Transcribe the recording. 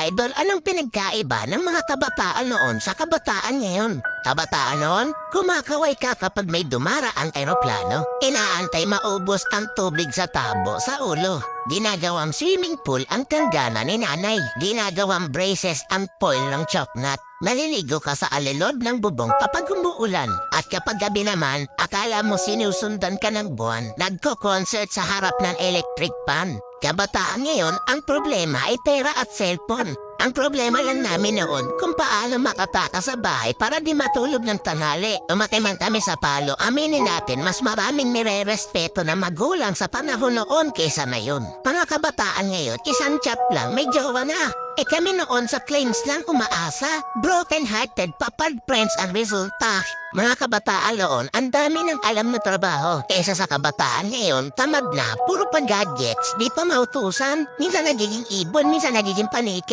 idol, anong pinagkaiba ng mga kabataan noon sa kabataan ngayon? Kabataan noon, kumakaway ka kapag may dumaraang eroplano. Inaantay maubos ang tubig sa tabo sa ulo. Ginagawang swimming pool ang tanggana ni nanay. Ginagawang braces ang foil ng choknat. Maliligo ka sa alilod ng bubong kapag umuulan. At kapag gabi naman, akala mo sinusundan ka ng buwan. Nagko-concert sa harap ng electric pan. Kabataan ngayon, ang problema ay pera at cellphone. Ang problema lang namin noon kung paano makataka sa bahay para di matulog ng tanghali. Umaki man kami sa palo, aminin natin mas maraming nire-respeto na magulang sa panahon noon kaysa ngayon. Mga kabataan ngayon, isang chat lang, may jowa na. Kami noon sa claims lang umaasa. Broken-hearted, papad friends ang resulta. Mga kabataan noon, ang dami ng alam na trabaho. Kaysa sa kabataan ngayon, tamad na, puro pa gadgets, di pa mautusan. Minsan nagiging ibon, minsan nagiging paniki.